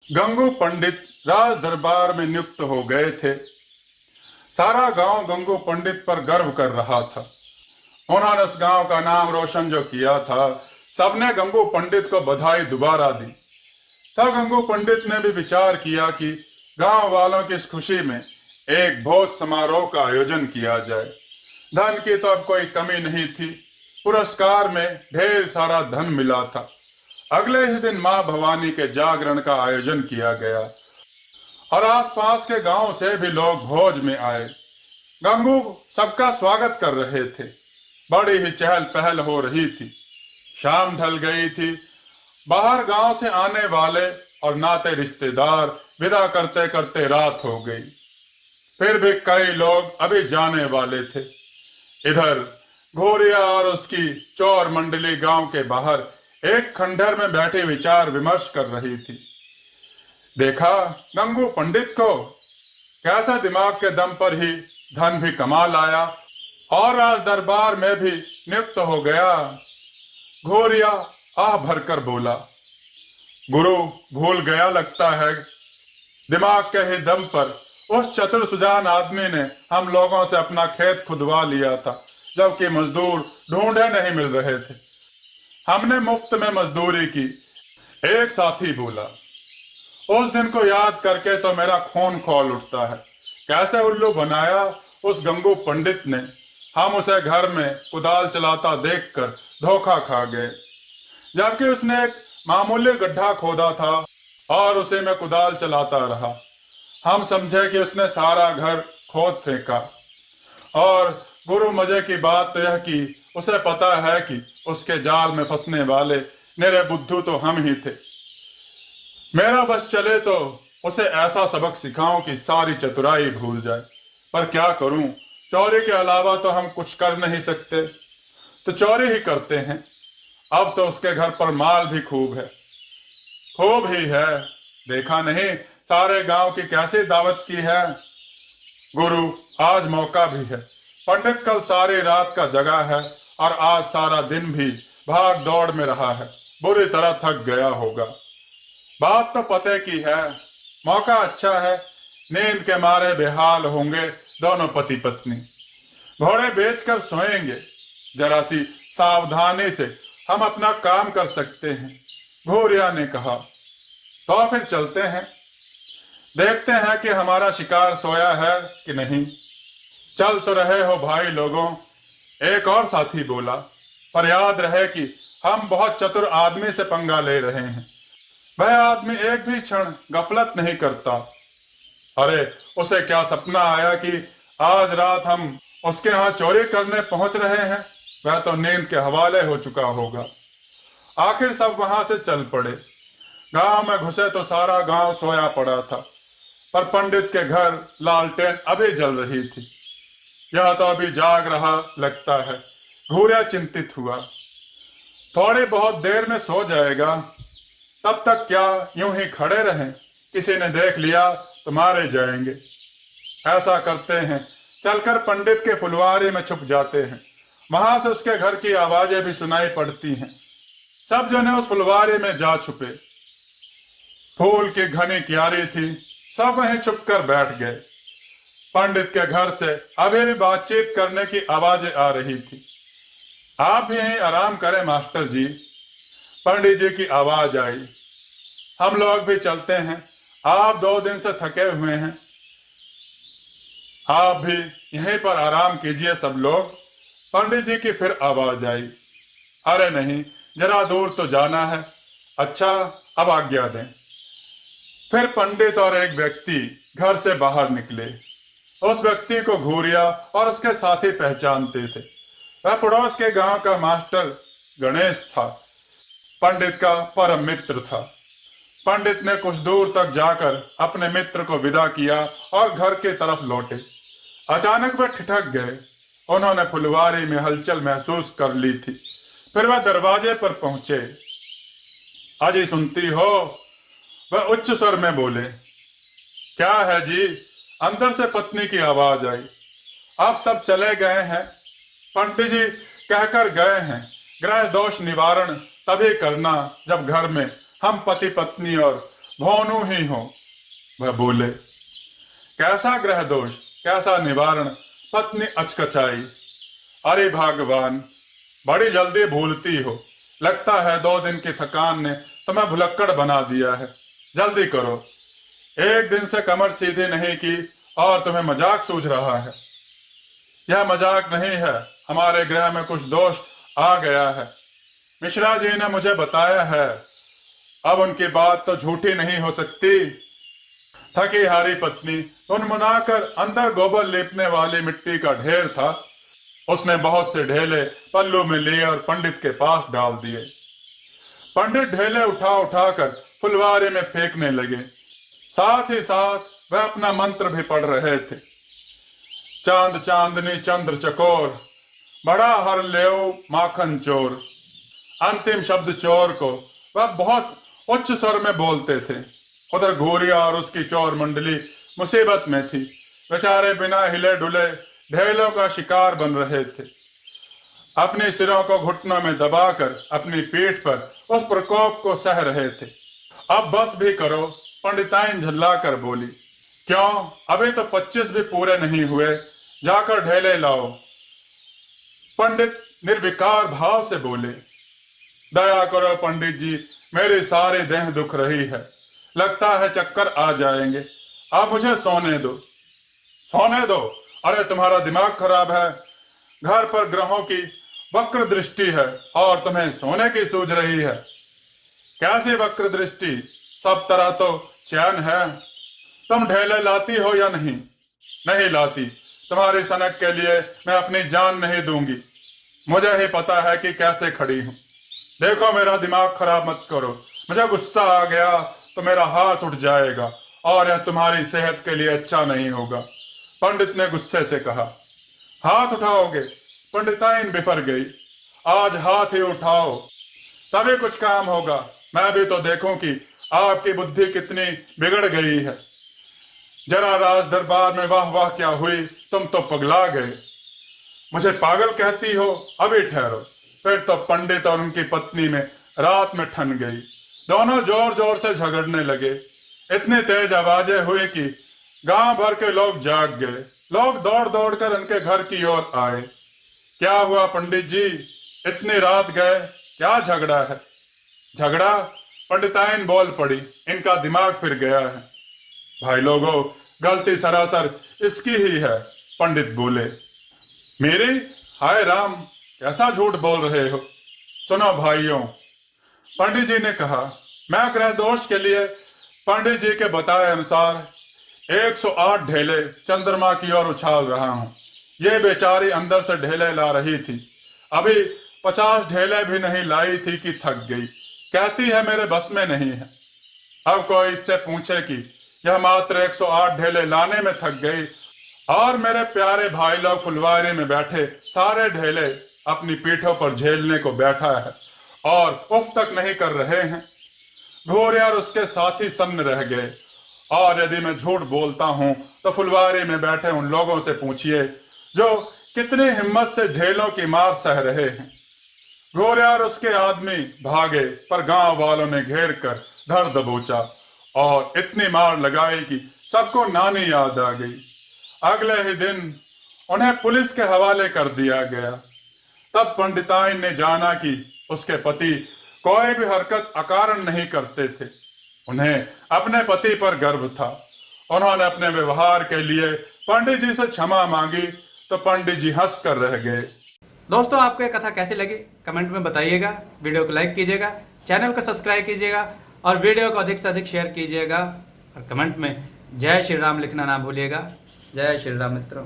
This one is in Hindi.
गंगू पंडित राज दरबार में नियुक्त हो गए थे। सारा गांव गंगू पंडित पर गर्व कर रहा था। उन्होंने उस गांव का नाम रोशन जो किया था, सबने गंगू पंडित को बधाई दोबारा दी। तब गंगू पंडित ने भी विचार किया कि गांव वालों की इस खुशी में एक भोज समारोह का आयोजन किया जाए। धन की तो अब कोई कमी नहीं थी। पुरस्कार में ढेर सारा धन मिला था। अगले ही दिन मां भवानी के जागरण का आयोजन किया गया और आसपास के गांव से भी लोग भोज में आए। गंगू सबका स्वागत कर रहे थे। बड़ी ही चहल पहल हो रही थी। शाम ढल गई थी। बाहर गांव से आने वाले और नाते रिश्तेदार विदा करते करते रात हो गई। फिर भी कई लोग अभी जाने वाले थे। इधर घोरिया और उसकी चौर मंडली गांव के बाहर एक खंडहर में बैठी विचार विमर्श कर रही थी। देखा गंगू पंडित को, कैसा दिमाग के दम पर ही धन भी कमा लाया और राज दरबार में भी नियुक्त हो गया। घोरिया आह भरकर बोला, गुरु भूल गया लगता है। दिमाग के ही दम पर उस चतुर सुजान आदमी ने हम लोगों से अपना खेत खुदवा लिया था, जबकि मजदूर ढूंढे नहीं मिल रहे थे। हमने मुफ्त में मजदूरी की। एक साथी बोला, उस दिन को याद करके तो मेरा खून खौल उठता है। कैसे उल्लू बनाया उस गंगू पंडित ने। हम उसे घर में कुदाल चलाता देखकर धोखा खा गए, जबकि उसने एक मामूली गड्ढा खोदा था और उसे में कुदाल चलाता रहा। हम समझे कि उसने सारा घर खोद फेंका। और गुरु मजे की बात तो यह कि उसे पता है कि उसके जाल में फंसने वाले मेरे बुद्धू तो हम ही थे। मेरा बस चले तो उसे ऐसा सबक सिखाऊं कि सारी चतुराई भूल जाए। पर क्या करूं, चोरी के अलावा तो हम कुछ कर नहीं सकते, तो चोरी ही करते हैं। अब तो उसके घर पर माल भी खूब है। खूब ही है। देखा नहीं सारे गांव की कैसी दावत की है। गुरु आज मौका भी है। पंडित कल सारी रात का जगा है और आज सारा दिन भी भाग दौड़ में रहा है। बुरी तरह थक गया होगा। बात तो पते की है। मौका अच्छा है। नींद के मारे बेहाल होंगे दोनों पति पत्नी। घोड़े बेचकर सोएंगे। जरा सी सावधानी से हम अपना काम कर सकते हैं। घोरिया ने कहा, तो फिर चलते हैं, देखते हैं कि हमारा शिकार सोया है कि नहीं। चल तो रहे हो भाई लोगों, एक और साथी बोला, पर याद रहे कि हम बहुत चतुर आदमी से पंगा ले रहे हैं। वह आदमी एक भी क्षण गफलत नहीं करता। अरे उसे क्या सपना आया कि आज रात हम उसके यहाँ चोरी करने पहुंच रहे हैं। वह तो नींद के हवाले हो चुका होगा। आखिर सब वहां से चल पड़े। गांव में घुसे तो सारा गांव सोया पड़ा था, पर पंडित के घर लालटेन अभी जल रही थी। यह तो अभी जाग रहा लगता है। घूरिया चिंतित हुआ। थोड़ी बहुत देर में सो जाएगा। तब तक क्या यूं ही खड़े रहें? किसी ने देख लिया तो मारे जाएंगे। ऐसा करते हैं, चलकर पंडित के फुलवारी में छुप जाते हैं। वहां से उसके घर की आवाजें भी सुनाई पड़ती हैं। सब जने उस फुलवारी में जा छुपे। फूल की घनी क्यारी थी। सब वहीं छुपकर बैठ गए। पंडित के घर से अभी भी बातचीत करने की आवाजें आ रही थी। आप भी यहीं आराम करें मास्टर जी। पंडित जी की आवाज आई। हम लोग भी चलते हैं। आप 2 दिन से थके हुए हैं। आप भी यहीं पर आराम कीजिए सब लोग। पंडित जी की फिर आवाज आई। अरे नहीं, जरा दूर तो जाना है। अच्छा, अब आज्ञा दें। फिर पंडित और एक व्यक्ति घर से बाहर निकले। उस व्यक्ति को घूरिया और उसके साथी पहचानते थे। वह पड़ोस के गांव का मास्टर गणेश था। पंडित का परम मित्र था। पंडित ने कुछ दूर तक जाकर अपने मित्र को विदा किया और घर की तरफ लौटे। अचानक वह ठिठक गए। उन्होंने फुलवारी में हलचल महसूस कर ली थी। फिर वह दरवाजे पर पहुंचे। अजी सुनती हो? वह उच्च स्वर में बोले। क्या है जी? अंदर से पत्नी की आवाज आई। आप सब चले गए हैं? पंडित जी कहकर गए हैं, ग्रह दोष निवारण तभी करना जब घर में हम पति पत्नी और भानु ही हो। वह बोले, कैसा ग्रह दोष, कैसा निवारण। पत्नी अचकचाई, अरे भगवान, बड़ी जल्दी भूलती हो। लगता है 2 दिन की थकान ने तुम्हें भुलक्कड़ बना दिया है। जल्दी करो, एक दिन से कमर सीधी नहीं की और तुम्हें मजाक सूझ रहा है। यह मजाक नहीं है, हमारे ग्रह में कुछ दोष आ गया है। मिश्रा जी ने मुझे बताया है, अब उनकी बात तो झूठी नहीं हो सकती। थकी हारी पत्नी मुनमुनाकर अंदर गोबर लेपने वाली मिट्टी का ढेर था, उसने बहुत से ढेले पल्लू में लिए और पंडित के पास डाल दिए। पंडित ढेले उठा उठाकर फुलवारी में फेंकने लगे, साथ ही साथ वह अपना मंत्र भी पढ़ रहे थे। चांद चांदनी चंद्र चकोर, बड़ा हर लेओ माखन चोर। अंतिम शब्द चोर को वह बहुत उच्च स्वर में बोलते थे। उधर घूरिया और उसकी चोर मंडली मुसीबत में थी। बेचारे बिना हिले डुले ढेलों का शिकार बन रहे थे। अपने सिरों को घुटनों में दबाकर अपनी पीठ पर उस प्रकोप को सह रहे थे। अब बस भी करो, पंडिताइन झल्लाकर बोली। क्यों, अभी तो 25 भी पूरे नहीं हुए, जाकर ढेले लाओ। पंडित निर्विकार भाव से बोले, दया करो पंडित जी, मेरी सारी देह दुख रही है, लगता है चक्कर आ जाएंगे, आप मुझे सोने दो। सोने दो? अरे तुम्हारा दिमाग खराब है, घर पर ग्रहों की वक्र दृष्टि है और तुम्हें सोने की सूझ रही है। कैसी वक्र दृष्टि, सब तरह तो चैन है। तुम ढेले लाती हो या नहीं? नहीं लाती, तुम्हारी सनक के लिए मैं अपनी जान नहीं दूंगी। मुझे ही पता है कि कैसे खड़ी हूं। देखो, मेरा दिमाग खराब मत करो, मुझे गुस्सा आ गया तो मेरा हाथ उठ जाएगा और यह तुम्हारी सेहत के लिए अच्छा नहीं होगा। पंडित ने गुस्से से कहा। हाथ उठाओगे? पंडिताइन बिफर गई। आज हाथ ही उठाओ, तभी कुछ काम होगा। मैं भी तो देखूं कि आपकी बुद्धि कितनी बिगड़ गई है। जरा राज दरबार में वाह वाह क्या हुई, तुम तो पगला गए। मुझे पागल कहती हो? अभी ठहरो। फिर तो पंडित और उनकी पत्नी में रात में ठन गई। दोनों जोर जोर से झगड़ने लगे। इतनी तेज आवाजें हुई कि गांव भर के लोग जाग गए। लोग दौड़ दौड़ कर उनके घर की ओर आए। क्या हुआ पंडित जी, इतनी रात गए, क्या झगड़ा है? झगड़ा? पंडिताइन बोल पड़ी, इनका दिमाग फिर गया है। भाई लोगों, गलती सरासर इसकी ही है, पंडित बोले। मेरे? हाय राम, कैसा झूठ बोल रहे हो? सुनो भाइयों, पंडित जी ने कहा, मैं ग्रह दोष के लिए पंडित जी के बताए अनुसार 108 ढेले चंद्रमा की ओर उछाल रहा हूं। ये बेचारी अंदर से ढेले ला रही थी, अभी 50 ढेले भी नहीं लाई थी कि थक गई। कहती है मेरे बस में नहीं है। अब कोई इससे पूछे कि यह मात्र 108 ढेले लाने में थक गई और मेरे प्यारे भाई लोग फुलवारी में बैठे सारे ढेले अपनी पीठों पर झेलने को बैठा है और उफ तक नहीं कर रहे हैं। घोड़ियार उसके साथी सन्न रह गए। और यदि मैं झूठ बोलता हूं तो फुलवारी में बैठे उन लोगों से पूछिए जो कितनी हिम्मत से ढेलों की मार सह रहे हैं। घोड़ियार उसके आदमी भागे, पर गांव वालों ने घेर कर धर दबोचा और इतनी मार लगाई कि सबको नानी याद आ गई। अगले ही दिन उन्हें पुलिस के हवाले कर दिया गया। तब पंडिताइन ने जाना कि उसके पति कोई भी हरकत अकारण नहीं करते थे। उन्हें अपने पति पर गर्व था। उन्होंने अपने व्यवहार के लिए पंडित जी से क्षमा मांगी तो पंडित जी हंस कर रह गए। दोस्तों, आपको ये कथा कैसी लगी कमेंट में बताइएगा। वीडियो को लाइक कीजिएगा, चैनल को सब्सक्राइब कीजिएगा और वीडियो को अधिक से अधिक शेयर कीजिएगा। और कमेंट में जय श्री राम लिखना ना भूलिएगा। जय श्री राम मित्रों।